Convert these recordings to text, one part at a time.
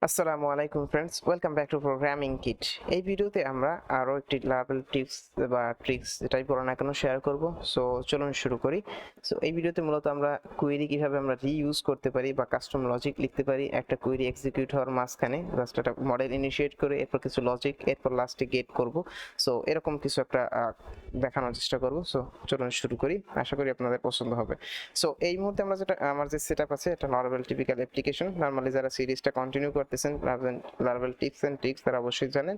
আসসালামু আলাইকুম friends, welcome back to programming kit. এই ভিডিওতে আমরা আরও একটি লারাভেল টিপস বা ট্রিক্স যেটাই বলো না কেন শেয়ার করব। সো চলুন শুরু করি। সো এই ভিডিওতে মূলত আমরা কুয়েরি কীভাবে আমরা রিইউজ করতে পারি বা কাস্টম লজিক লিখতে পারি একটা কুয়েরি এক্সিকিউট হওয়ার মাঝখানে। জাস্ট একটা মডেল ইনিশিয়েট করে এরপর কিছু লজিক, এরপর লাস্টে গেট করব। সো এরকম কিছু একটা দেখানোর চেষ্টা করব। সো চলুন শুরু করি, আশা করি আপনাদের পছন্দ হবে। সো এই মুহূর্তে আমরা যেটা আমার যে সেট আপ আছে এটা লরাভেল টিপিক্যাল অ্যাপ্লিকেশন। নর্মালি যারা সিরিজটা কন্টিনিউ করতেছেন লারাভেল টিপস এন্ড ট্রিক্স তারা অবশ্যই জানেন।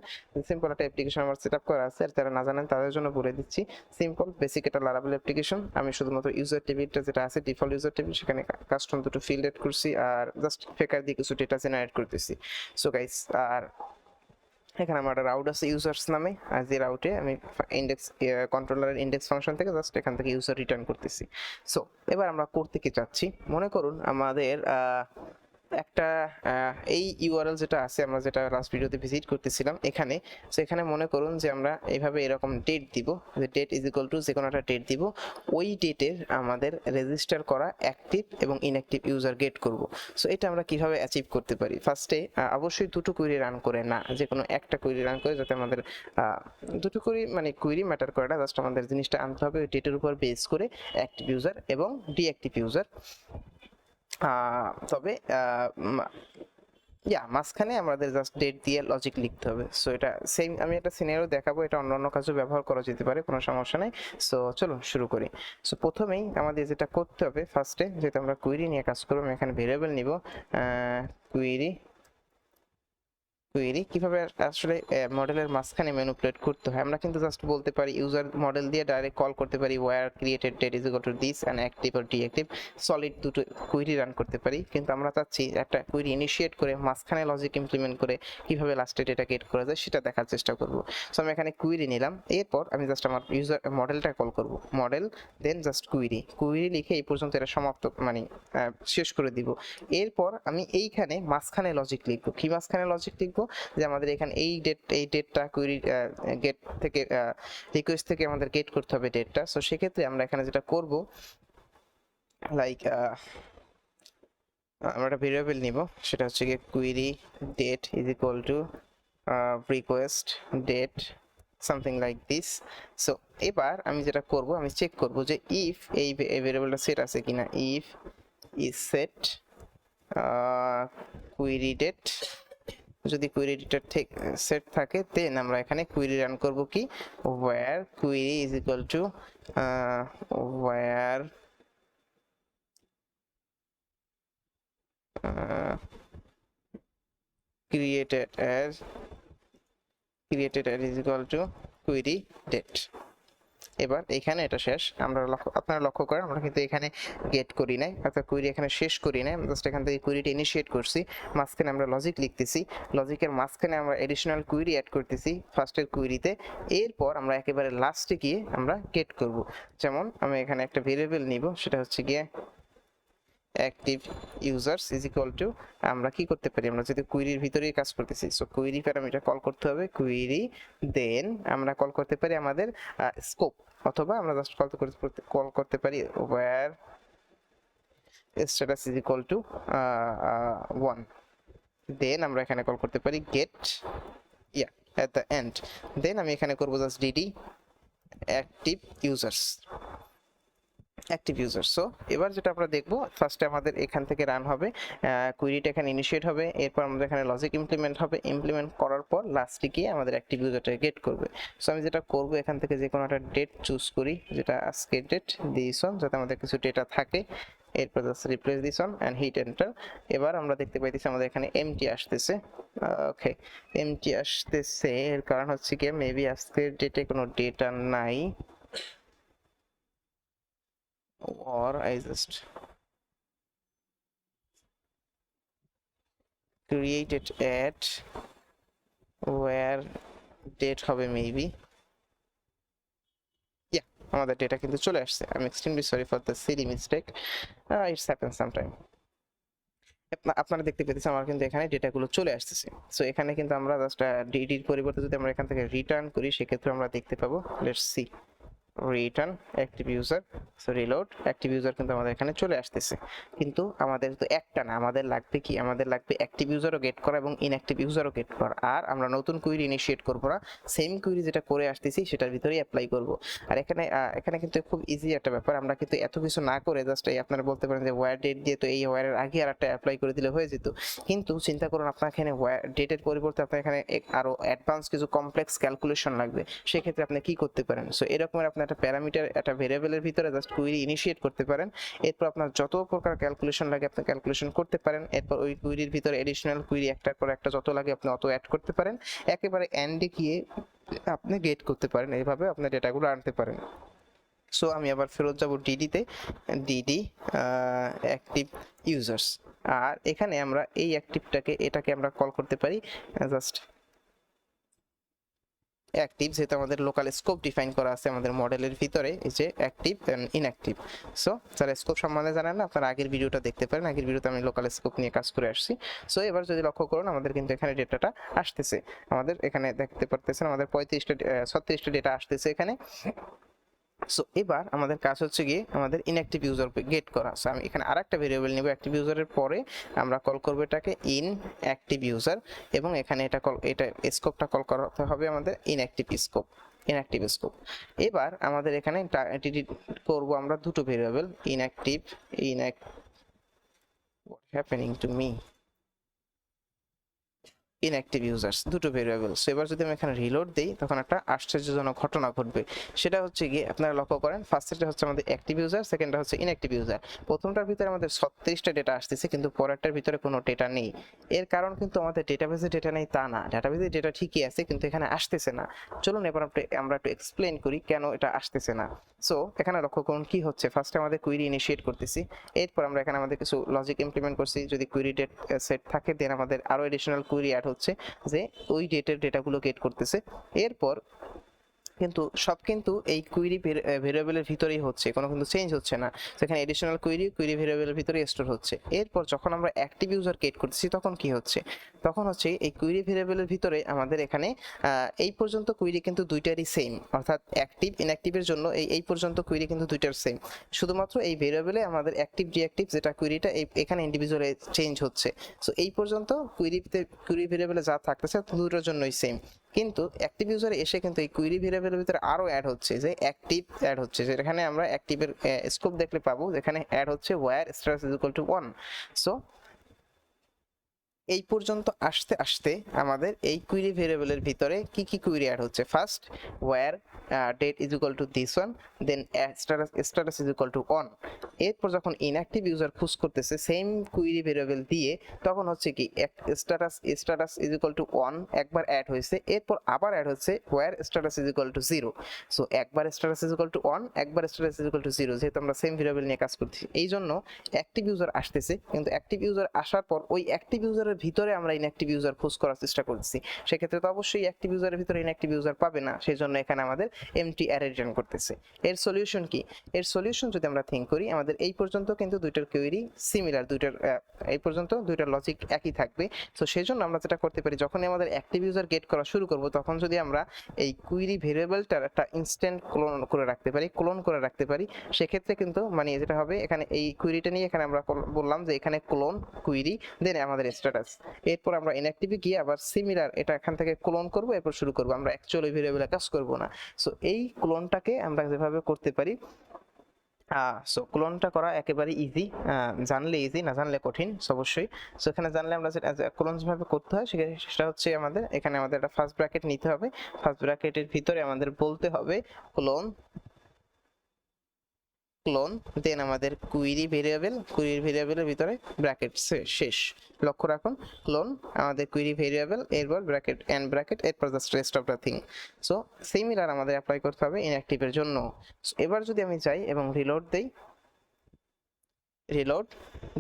সিম্পল একটা অ্যাপ্লিকেশন আমার সেট আপ করা আছে, আর যারা না জানেন তাদের জন্য বলে দিচ্ছি। সিম্পল বেসিক একটা লারাভেল অ্যাপ্লিকেশন। আমি শুধুমাত্র ইউজার টেবিলটা যেটা আছে ডিফল্ট ইউজার টেবিল, সেখানে কাস্টম দুটো ফিল্ড এড করছি আর জাস্ট ফেকার দিয়ে কিছু ডেটা জেনারেট করতেছি। সো গাইস, আর এখানে আমার একটা রাউট আছে ইউজার্স নামে, আর যে রাউটে আমি ইন্ডেক্স কন্ট্রোলারের ইন্ডেক্স ফাংশন থেকে জাস্ট এখান থেকে ইউজার রিটার্ন করতেছি। সো এবার আমরা করতে কি চাচ্ছি, মনে করুন আমাদের একটা এই ইউআরএল যেটা আছে আমরা যেটা লাস্ট ভিডিওতে ভিজিট করতেছিলাম এখানে। সো এখানে মনে করুন যে আমরা এইভাবে এরকম ডেট দিব, যে ডেট ইজ ইকুয়াল টু যে কোনো একটা ডেট দিব। ওই ডেটের আমাদের রেজিস্টার করা অ্যাক্টিভ এবং ইনঅ্যাক্টিভ ইউজার গেট করব। সো এটা আমরা কিভাবে অ্যাচিভ করতে পারি? ফার্স্টে অবশ্যই দুটো কুইরি রান করে না, যে কোনো একটা কুইরি রান করে, যাতে আমাদের দুটো কুইরি মানে কুইরি ম্যাটার করে না, জাস্ট আমাদের জিনিসটা আনতে হবে ওই ডেটের উপর বেস করে অ্যাক্টিভ ইউজার এবং ডিঅ্যাক্টিভ ইউজার। তবে মাঝখানে আমাদের জাস্ট ডেট দিয়ে লজিক লিখতে হবে। সো এটা সেম, আমি একটা সিনারিও দেখাবো, এটা অন্য কাজে ব্যবহার করা যেতে পারে, কোনো সমস্যা নেই। সো চলো শুরু করি। সো প্রথমেই আমাদের যেটা করতে হবে, ফার্স্টে যেহেতু আমরা কুইরি নিয়ে কাজ করবো, আমি এখানে ভেরিয়েবল নিব। কুইরি কিভাবে আসলে মডেলের মাঝখানে ম্যানিপুলেট করতে হয়, আমরা কিন্তু জাস্ট বলতে পারি ইউজার মডেল দিয়ে ডাইরেক্ট কল করতে পারি where created date is equal to this and active or deactive, solid দুটো কুইরি রান করতে পারি। কিন্তু আমরা চাচ্ছি একটা কুইরি ইনিশিয়েট করে মাঝখানে লজিক ইমপ্লিমেন্ট করে কিভাবে লাস্টে ডেটা গেট করা যায় সেটা দেখার চেষ্টা করব। সো আমি এখানে কুইরি নিলাম, এরপর আমি জাস্ট আমার ইউজার মডেলটা কল করব, মডেল দেন জাস্ট কুইরি লিখে এই পর্যন্ত এটা সমাপ্ত মানে শেষ করে দিব। এরপর আমি এইখানে মাঝখানে লজিক লিখবো। কি মাঝখানে লজিক লিখবো? যে আমাদের এখানে এই ডেটটা কুইরি গেট থেকে রিকোয়েস্ট থেকে আমাদের গেট করতে হবে ডেটটা। সো সেক্ষেত্রে আমরা এখানে যেটা করব, লাইক আমরা একটা ভেরিয়েবল নিব, সেটা হচ্ছে গিয়ে query date is equal to request date something like this. So এবার আমি যেটা করব, আমি চেক করব যে ইফ এই ভেরিয়েবলটা সেট আছে কিনা। If is set query date, যদি কুইরি ডেটার ঠিক সেট থাকে দেন আমরা এখানে কুইরি রান করব কি, where query is equal to where created as is equal to query date। এবার এখানে এটা শেষ। আপনারা লক্ষ্য করেন আমরা কিন্তু এখানে গেট করি নাই, অর্থাৎ কুইরি এখানে শেষ করি নাই, জাস্ট এখান থেকে কুইরিটা ইনিশিয়েট করছি। মাঝখানে আমরা লজিক লিখতেছি, লজিকের মাঝখানে আমরা এডিশনাল কুইরি অ্যাড করতেছি ফার্স্টের কুইরিতে। এরপর আমরা একেবারে লাস্টে গিয়ে আমরা গেট করব। যেমন আমি এখানে একটা ভেরিয়েবল নিব, সেটা হচ্ছে গিয়ে active users is equal two, আমরা কি করতে পারি, আমরা যদি কুইরির ভিতরেই কাজ করতেছি, সো কুইরি প্যারামিটার কল করতে হবে কুইরি, দেন আমরা কল করতে পারি আমাদের স্কোপ, অথবা আমরা জাস্ট কল করতে পারি where status is equal to 1, then আমরা এখানে কল করতে পারি get at the end. Then আমি এখানে করবো জাস্ট ডিডি অ্যাক্টিভ ইউজার্স। সো এবার যেটা আমরা দেখবো, ফার্স্টে আমাদের এখান থেকে রান হবে, কুইরিটা এখানে ইনিশিয়েট হবে, এরপর আমাদের এখানে লজিক ইমপ্লিমেন্ট হবে, ইমপ্লিমেন্ট করার পর লাস্টে গিয়ে আমাদের অ্যাক্টিভ ইউজারটা গেট করবে। সো আমি যেটা করবো, এখান থেকে যে কোনো একটা ডেট চুজ করি, যেটা আজকের ডেট দিস অন, যাতে আমাদের কিছু ডেটা থাকে। এরপর just replace this on and hit enter. এবার আমরা দেখতে পাইতেছি আমাদের এখানে এমটি আসতেছে। ওকে, এমটি আসতেছে এর কারণ হচ্ছে কি, মেবি আজকের ডেটে কোনো ডেটা নাই, or I just created at where date হবে মেবি। আমাদের ডেটা কিন্তু চলে আসছে। আমি extremely sorry for the Seely mistake, it's happen sometime. আপনারা দেখতে পেতেছেন আমার কিন্তু এখানে ডেটাগুলো চলে আসতেছে। সো এখানে কিন্তু আমরা জাস্ট ডিডির পরিবর্তে যদি আমরা এখান থেকে রিটার্ন করি, সেক্ষেত্রে আমরা দেখতে পাবো, let's see. Return active user, so reload active user কিন্তু আমাদের এখানে চলে আসতেছে। কিন্তু আমাদের তো একটা না, আমাদের লাগবে কি, আমাদের লাগবে অ্যাক্টিভ ইউজারও গেট করা এবং ইনঅ্যাক্টিভ ইউজারও গেট করা। আর আমরা নতুন কুইরি ইনিশিয়েট করবো না, সেম কুইরি যেটা করে আসতেছি সেটার ভিতরেই অ্যাপ্লাই করব। আর এখানে এখানে কিন্তু খুব ইজি একটা ব্যাপার, আমরা কিন্তু এত কিছু না করে জাস্ট এই আপনারা বলতে পারেন যে ওয়্যার ডেট দিয়ে তো এই ওয়্যারের আগে আর একটা অ্যাপ্লাই করে দিলে হয়ে যেত। কিন্তু চিন্তা করুন আপনার এখানে ডেটের পরিবর্তে আপনার এখানে আরো অ্যাডভান্স কিছু কমপ্লেক্স ক্যালকুলেশন লাগবে, সেক্ষেত্রে আপনি কি করতে পারেন, সো এরকমের আপনি একটা প্যারামিটার একটা ভেরিয়েবলের ভিতরে জাস্ট কুইরি ইনিশিয়েট করতে পারেন। এরপর আপনার যত প্রকার ক্যালকুলেশন লাগে আপনি ক্যালকুলেশন করতে পারেন। এরপর ওই কুইরির ভিতরে এডিশনাল কুইরি একটা করে একটা যত লাগে আপনি অত অ্যাড করতে পারেন। একেবারে এন্ডে গিয়ে আপনি গেট করতে পারেন, এইভাবে আপনার ডেটাগুলো আনতে পারেন। সো আমি আবার ফেরত যাব ডিডিতে, ডিডি অ্যাক্টিভ ইউজার্স। আর এখানে আমরা এই অ্যাক্টিভটাকে এটাকে আমরা কল করতে পারি জাস্ট অ্যাক্টিভ, যেহেতু আমাদের লোকাল স্কোপ ডিফাইন করা আছে আমাদের মডেলের ভিতরে, এই যে অ্যাক্টিভ এন্ড ইনঅ্যাক্টিভ। সো যারা স্কোপ সম্বন্ধে জানেন না, আপনারা আগের ভিডিওটা দেখতে পারেন, আগের ভিডিওতে আমি লোকাল স্কোপ নিয়ে কাজ করে আসছি। সো এবার যদি লক্ষ্য করুন আমাদের কিন্তু এখানে ডেটাটা আসতেছে, আমাদের এখানে দেখতে পারতেছেন আমাদের 36টা ডেটা আসতেছে এখানে। সো এবার আমাদের কাজ হচ্ছে গিয়ে আমাদের ইনঅ্যাক্টিভ ইউজার গেট করা। সো আমি এখানে আরেকটা ভেরিয়েবল নিব অ্যাক্টিভ ইউজারের পরে, আমরা কল করব এটাকে ইন অ্যাক্টিভ ইউজার, এবং এখানে এটা স্কোপটা কল করতে হবে আমাদের ইনঅ্যাক্টিভ স্কোপ। এবার আমাদের এখানে করব আমরা দুটো variable, what happening to me, inactive users, দুটো ভেরিয়েবল। সো এবার যদি আমি এখানে রিলোড দিই তখন একটা আশ্চর্যজনক ঘটনা ঘটবে, সেটা হচ্ছে গিয়ে আপনারা লক্ষ্য করেন ফার্স্টটা হচ্ছে আমাদের অ্যাক্টিভ ইউজার, সেকেন্ডটা হচ্ছে ইনঅ্যাক্টিভ ইউজার। প্রথমটার ভিতরে আমাদের 36টা ডেটা আসতেছে কিন্তু পরেরটার ভিতরে কোনো ডেটা নেই। এর কারণ কিন্তু আমাদের ডেটাবেসে ডেটা নেই তা না, ডেটাবেসে ডেটা ঠিকই আছে কিন্তু এখানে আসতেছে না। চলুন এবার আমরা একটু এক্সপ্লেন করি কেন এটা আসতেছে না। সো এখানে লক্ষ্য করুন কি হচ্ছে, ফার্স্টে আমাদের কুইরি ইনিশিয়েট করতেছি, এরপর আমরা এখানে আমাদের কিছু লজিক ইমপ্লিমেন্ট করছি, যদি কুইরি ডেট সেট থাকে দেন আমাদের আরো এডিশনাল কুইরি অ্যাড হচ্ছে যে ওই ডেটের ডেটাগুলো গেট করতেছে। এরপর কিন্তু সব কিন্তু এই কুইরি ভেরিয়েবলের ভিতরেই হচ্ছে, কোনো কিন্তু চেঞ্জ হচ্ছে না। সেখানে এডিশনাল কুইরি ভেরিয়েবলের ভিতরে স্টোর হচ্ছে। এরপর যখন আমরা অ্যাক্টিভ ইউজার ক্রিয়েট করতেছি তখন কি হচ্ছে, তখন হচ্ছে এই কুইরি ভেরিয়েবলের ভিতরে আমাদের এখানে এই পর্যন্ত কুইরি কিন্তু দুইটারই সেম, অর্থাৎ অ্যাক্টিভ ইনঅ্যাক্টিভের জন্য এই পর্যন্ত কুইরি কিন্তু দুইটার সেম। শুধুমাত্র এই ভেরিয়েবলে আমাদের অ্যাক্টিভ ডিঅ্যাক্টিভ যেটা কুইরিটা এখানে ইন্ডিভিজুয়ালি চেঞ্জ হচ্ছে। সো এই পর্যন্ত কুইরি ভেরিয়েবলে যা থাকতেছে দুটোর জন্যই সেম। কিন্তু অ্যাক্টিভ ইউজারে এসে কিন্তু এই কুইরি ভেরিয়েবলের ভিতরে আরো অ্যাড হচ্ছে, যে অ্যাক্টিভ অ্যাড হচ্ছে, যেখানে আমরা অ্যাক্টিভের স্কোপ দেখলে পাবো যেখানে অ্যাড হচ্ছে where status is equal to 1। So এই পর্যন্ত আসতে আসতে আমাদের এই কুইরি ভেরিয়েবলের ভিতরে কি কি কুইরি অ্যাড হচ্ছে, first where date is equal to this one, then status is equal to 1। এরপর যখন ইনঅ্যাক্টিভ ইউজার খুঁজ করতেছে সেম কুইরি ভেরিয়েবল দিয়ে, তখন হচ্ছে কি স্ট্যাটাস ইজ ইকুয়াল টু 1 একবার অ্যাড হয়েছে, এরপর আবার অ্যাড হচ্ছে where status is equal to 0। So একবার স্ট্যাটাস ইজ ইকুয়াল টু 1, একবার স্ট্যাটাস ইজ ইকুয়াল টু 0, যেহেতু আমরা সেম ভেরিয়েবল নিয়ে কাজ করছি এই জন্য অ্যাক্টিভ ইউজার আসতেছে। কিন্তু অ্যাক্টিভ ইউজার আসার পর ওই অ্যাক্টিভ ইউজারের ভিতরে আমরা ইনঅ্যাক্টিভ ইউজার খোঁজ করার চেষ্টা করছি, সেক্ষেত্রে তো অবশ্যই অ্যাক্টিভ ইউজারের ভিতরে ইনঅ্যাক্টিভ ইউজার পাবে না, সেই জন্য এখানে আমাদের এমটি অ্যারে রিটার্ন করতেছে। এর সলিউশন কি, এর সলিউশন যদি আমরা থিঙ্ক করি, আমাদের এই পর্যন্ত কিন্তু দুইটার কোয়েরি সিমিলার, এই পর্যন্ত দুইটার লজিক একই থাকবে। তো সেই জন্য আমরা যেটা করতে পারি, যখনই আমাদের অ্যাক্টিভ ইউজার গেট করা শুরু করব তখন যদি আমরা এই কুইরি ভেরিয়েবলটার একটা ইনস্ট্যান্ট ক্লোন করে রাখতে পারি, সেক্ষেত্রে কিন্তু মানে যেটা হবে, এখানে এই কুইরিটা নিয়ে এখানে আমরা বললাম যে এখানে ক্লোন কুইরি দেন আমাদের স্ট্যাটাস, এরপর আমরা ইনঅ্যাক্টিভে গিয়ে আবার সিমিলার এটা এখান থেকে ক্লোন করব, এরপর শুরু করব, আমরা অ্যাকচুয়ালি ভেরিয়েবলে কাজ করব না। সো এই ক্লোনটাকে আমরা যেভাবে করতে পারি, সো ক্লোনটা করা একেবারে ইজি, জানলে ইজি না জানলে কঠিন অবশ্যই। সো এখানে জানলে আমরা ক্লোন যেভাবে করতে হয় সেটা হচ্ছে আমাদের এখানে আমাদের একটা ফার্স্ট ব্র্যাকেট নিতে হবে, ফার্স্ট ব্র্যাকেটের ভিতরে আমাদের বলতে হবে ক্লোন দেন আমাদের কুইরি ভেরিয়েবলের ভিতরে ব্র্যাকেট শেষ। লক্ষ্য রাখুন ক্লোন আমাদের কুইরি ভেরিয়েবল, এরপর ব্র্যাকেট এন্ড ব্র্যাকেট, এরপর just rest of the thing. So similar আমাদের অ্যাপ্লাই করতে হবে ইনঅ্যাক্টিভের জন্য। এবার যদি আমি যাই এবং রিলোড দেই,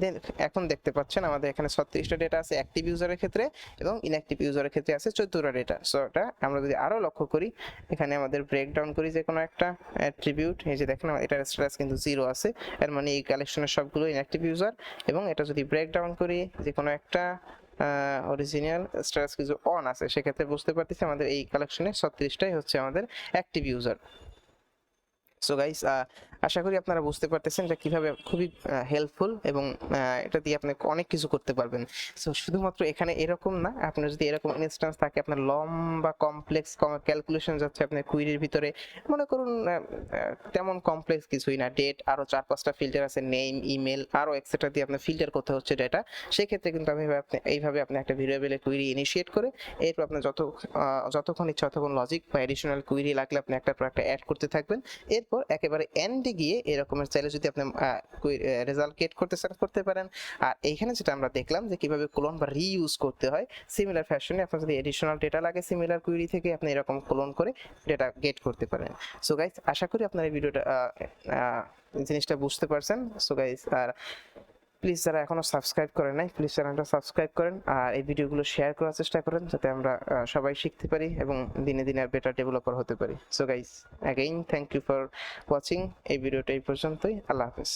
দেন এখন দেখতে পাচ্ছেন আমাদের এখানে 36টা ডেটা আছে অ্যাক্টিভ ইউজারের ক্ষেত্রে, এবং ইনঅ্যাক্টিভ ইউজারের ক্ষেত্রে আছে 14টা ডেটা। সো এটা আমরা যদি আরো লক্ষ্য করি, এখানে আমাদের ব্রেকডাউন করি যে কোনো একটা অ্যাট্রিবিউট, এই যে দেখেন এটার স্ট্যাটাস কিন্তু 0 আছে, এর মানে এই কালেকশনের সবগুলো ইনঅ্যাক্টিভ ইউজার। এবং এটা যদি ব্রেকডাউন করি যে কোনো একটা অরিজিনাল স্ট্যাটাস কিছু অন আছে, সেক্ষেত্রে বুঝতে পারতেছি আমাদের এই কালেকশনে 36টাই হচ্ছে আমাদের অ্যাক্টিভ ইউজার। সো গাইস, আশা করি আপনারা বুঝতে পারতেছেন যে কিভাবে খুবই হেল্পফুল, এবং এটা দিয়ে আপনি অনেক কিছু করতে পারবেন। সো শুধুমাত্র এখানে এরকম না, আপনার যদি এরকম ইনস্ট্যান্স থাকে, আপনার লম্বা কমপ্লেক্স ক্যালকুলেশন যাচ্ছে আপনার কুইরির ভিতরে, মনে করুন তেমন কমপ্লেক্স কিছুই না, ডেট, আরো 4-5টা ফিল্টার আছে, নেম, ইমেল, আরো এক্সেট্রা দিয়ে আপনার ফিল্টার করতে হচ্ছে ডেটা। সেক্ষেত্রে কিন্তু এইভাবে আপনি একটা ভেরিয়েবলে কুইরি ইনিশিয়েট করে এরপর আপনার যতক্ষণ ইচ্ছা ততক্ষণ লজিক বা এডিশনাল কুইরি লাগলে আপনি একটার পর একটা অ্যাড করতে থাকবেন। এরপর একেবারে এন্ডে গিয়ে এরকমের চাইলে যদি আপনি রেজাল্ট গেট করতে পারেন। আর এইখানে যেটা আমরা দেখলাম যে কিভাবে ক্লোন বা রিইউজ করতে হয়, সিমিলার ফ্যাশনে আপনার যদি এডিশনাল ডেটা লাগে সিমিলার কুইরি থেকে আপনি এরকম ক্লোন করে ডেটা গেট করতে পারেন। সো গাইস, আশা করি আপনারা এই ভিডিওটা জিনিসটা বুঝতে পারছেন। সো গাইস, আর প্লিজ যারা এখনো সাবস্ক্রাইব করেন নাই, প্লিজ চ্যানেলটা সাবস্ক্রাইব করেন আর এই ভিডিওগুলো শেয়ার করার চেষ্টা করেন, যাতে আমরা সবাই শিখতে পারি এবং দিনে দিনে বেটার ডেভেলপার হতে পারি। So guys, again thank you for watching. এই ভিডিওটা এই পর্যন্তই। আল্লাহ হাফেজ।